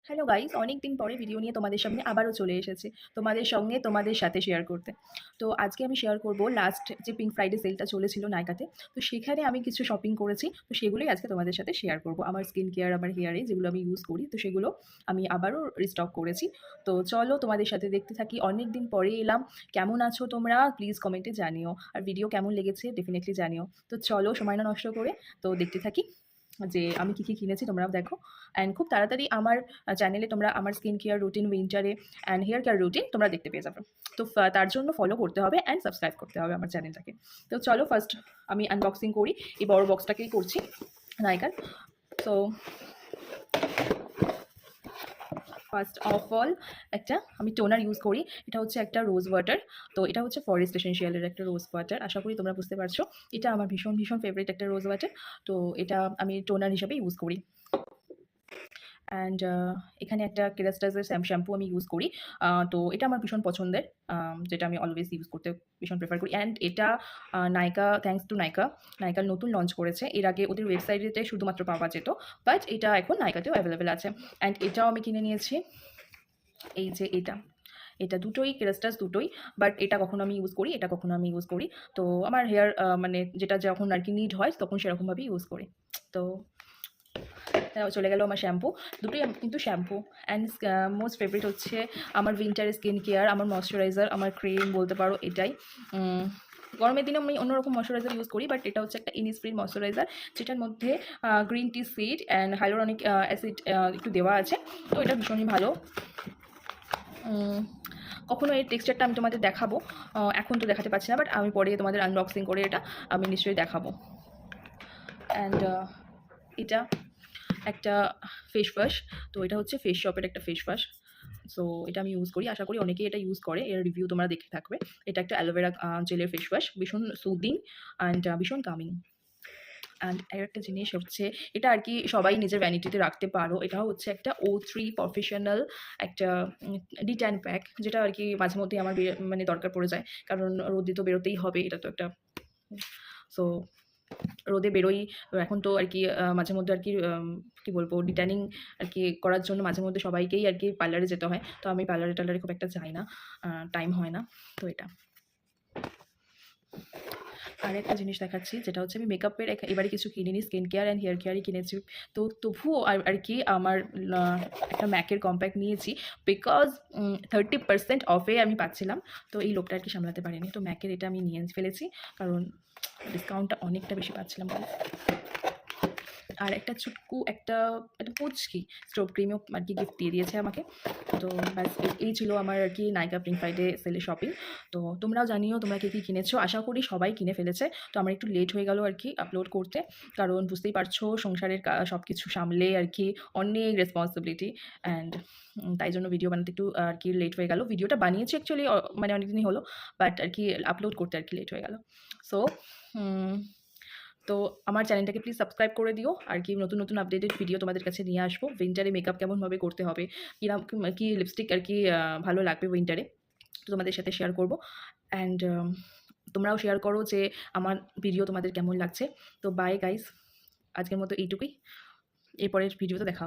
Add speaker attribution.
Speaker 1: Hello guys, অনেক দিন পরে ভিডিও নিয়ে তোমাদের সামনে আবারও চলে এসেছি তোমাদের সঙ্গে তোমাদের সাথে শেয়ার করতে। তো আজকে আমি শেয়ার করব লাস্ট যে পিঙ্ক ফ্রাইডে সেলটা চলেছিল নাইকাতে। তো সেখানে আমি কিছু শপিং করেছি, তো সেগুলোই আজকে তোমাদের সাথে শেয়ার করব। আমার স্কিন কেয়ার, আমার হেয়ারে যেগুলো আমি ইউজ করি, তো সেগুলো আমি আবারও রিস্টক করেছি। তো চলো তোমাদের সাথে দেখতে থাকি। অনেক দিন পরে এলাম। কেমন আছো তোমরা? প্লিজ কমেন্টে জানিও, আর ভিডিও কেমন লেগেছে ডেফিনেটলি জানিও। তো চলো সময় না নষ্ট করে তো দেখতে থাকি যে আমি কী কী কিনেছি, তোমরাও দেখো। অ্যান্ড খুব তাড়াতাড়ি আমার চ্যানেলে তোমরা আমার স্কিন কেয়ার রুটিন, উইন্টারে অ্যান্ড হেয়ার কেয়ার রুটিন তোমরা দেখতে পেয়ে যাবে। তো তার জন্য ফলো করতে হবে অ্যান্ড সাবস্ক্রাইব করতে হবে আমার চ্যানেলটাকে। তো চলো ফার্স্ট আমি আনবক্সিং করি। এই বড় বক্সটাকেই করছি নাইকার। তো ফার্স্ট অফ অল একটা আমি টোনার ইউজ করি। এটা হচ্ছে একটা রোজ ওয়াটার। তো এটা হচ্ছে ফরেস্ট এসেনশিয়ালের একটা রোজ ওয়াটার। আশা করি তোমরা বুঝতে পারছো। এটা আমার ভীষণ ভীষণ ফেভারিট একটা রোজ ওয়াটার। তো এটা আমি টোনার হিসাবে ইউজ করি। অ্যান্ড এখানে একটা কেরাস্টাসের শ্যাম্পু আমি ইউজ করি। তো এটা আমার ভীষণ পছন্দের, যেটা আমি অলওয়েজ ইউজ করতে ভীষণ প্রেফার করি। অ্যান্ড এটা নাইকা, থ্যাঙ্কস টু নাইকা, নাইকার নতুন লঞ্চ করেছে। এর আগে ওদের ওয়েবসাইটেতে শুধুমাত্র পাওয়া যেত, বাট এটা এখন নাইকাতেও অ্যাভেলেবেল আছে। অ্যান্ড এটাও আমি কিনে নিয়েছি। এই যে এটা দুটোই কেরাস্টাস দুটোই, বাট এটা কখনো আমি ইউজ করি, এটা কখনো আমি ইউজ করি। তো আমার হেয়ার মানে যেটা যখন আর কি নিড হয় তখন সেরকমভাবেই ইউজ করি। তো চলে গেল আমার শ্যাম্পু। দুটোই কিন্তু শ্যাম্পু। অ্যান্ড মোস্ট ফেভারিট হচ্ছে আমার উইন্টার স্কিন কেয়ার, আমার ময়শ্চারাইজার, আমার ক্রিম বলতে পারো এটাই। গরমের দিনে আমি অন্যরকম ময়শ্চারাইজার ইউজ করি, বাট এটা হচ্ছে একটা ইনিসফ্রি ময়শ্চারাইজার, যেটার মধ্যে green tea seed and hyaluronic acid একটু দেওয়া আছে। তো এটা ভীষণই ভালো। কখনো এর টেক্সচারটা আমি তোমাদের দেখাবো, এখন তো দেখাতে পারছি না, বাট আমি পরে তোমাদের আনবক্সিং করে এটা আমি নিশ্চয়ই দেখাবো। অ্যান্ড এটা একটা ফেস ওয়াশ। তো এটা হচ্ছে ফেস শপের একটা ফেস ওয়াশ। সো এটা আমি ইউজ করি, আশা করি অনেকেই এটা ইউজ করে, এর রিভিউ তোমরা দেখে থাকবে। এটা একটা অ্যালোভেরা জেলের ফেস ওয়াশ, ভীষণ সুদিং অ্যান্ড ভীষণ কামিং। অ্যান্ড একটা জিনিস হচ্ছে, এটা আর কি সবাই নিজের ভ্যানিটিতে রাখতে পারো। এটা হচ্ছে একটা O3 প্রফেশনাল একটা ডিট্যান প্যাক, যেটা আর কি মাঝে মধ্যে আমার মানে দরকার পড়ে যায়, কারণ রোদে তো বেরোতেই হবে। এটা তো একটা, সো রোদে বেরোই এখন তো আর কি মাঝে মধ্যে আর কি কী বলবো, ডিট্যানিং আর কি করার জন্য মাঝে মধ্যে সবাইকেই আর কি পার্লারে যেতে হয়। তো আমি পার্লারে টার্লারে খুব একটা যাই না, টাইম হয় না। তো এটা আর একটা জিনিস দেখাচ্ছি, যেটা হচ্ছে আমি মেকআপের এবারে কিছু কিনিনি, স্কিন কেয়ার অ্যান্ড হেয়ার কেয়ারই কিনেছি। তো তবুও আর কি আমার একটা ম্যাকের কম্প্যাক্ট নিয়েছি, বিকজ 30% অফে আমি পাচ্ছিলাম। তো এই লোকটা আর কি সামলাতে পারিনি, তো ম্যাকের এটা আমি নিয়ে ফেলেছি, কারণ ডিসকাউন্টটা অনেকটা বেশি পাচ্ছিলাম। আর একটা চুটকু একটা পুচকি স্টোভ ক্রিমও আর কি গিফট দিয়ে দিয়েছে আমাকে। তো ব্যাস এই ছিল আমার আর কি নাইকা পিঙ্ক ফ্রাইডে সেলে শপিং। তো তোমরাও জানিও তোমরা কী কী কিনেছো, আশা করি সবাই কিনে ফেলেছে। তো আমার একটু লেট হয়ে গেল আর কি আপলোড করতে, কারণ বুঝতেই পারছো সংসারের সব কিছু সামলে আর কি অনেক রেসপন্সিবিলিটি। অ্যান্ড তাই জন্য ভিডিও বানাতে একটু আর কি লেট হয়ে গেল। ভিডিওটা বানিয়েছি অ্যাকচুয়ালি মানে অনেকদিনই হলো, বাট আর কি আপলোড করতে আর কি লেট হয়ে গেল। সো তো আমার চ্যানেলটাকে প্লিজ সাবস্ক্রাইব করে দিও, আর কি নতুন নতুন আপডেটেড ভিডিও তোমাদের কাছে নিয়ে আসবো। উইন্টারে মেকআপ কেমনভাবে করতে হবে, কীরকম কী লিপস্টিক আর কি ভালো লাগবে উইন্টারে, তো তোমাদের সাথে শেয়ার করবো। অ্যান্ড তোমরাও শেয়ার করো যে আমার ভিডিও তোমাদের কেমন লাগছে। তো বাই গাইস, আজকের মতো এইটুকুই। এরপরের ভিডিওতে দেখা হবে।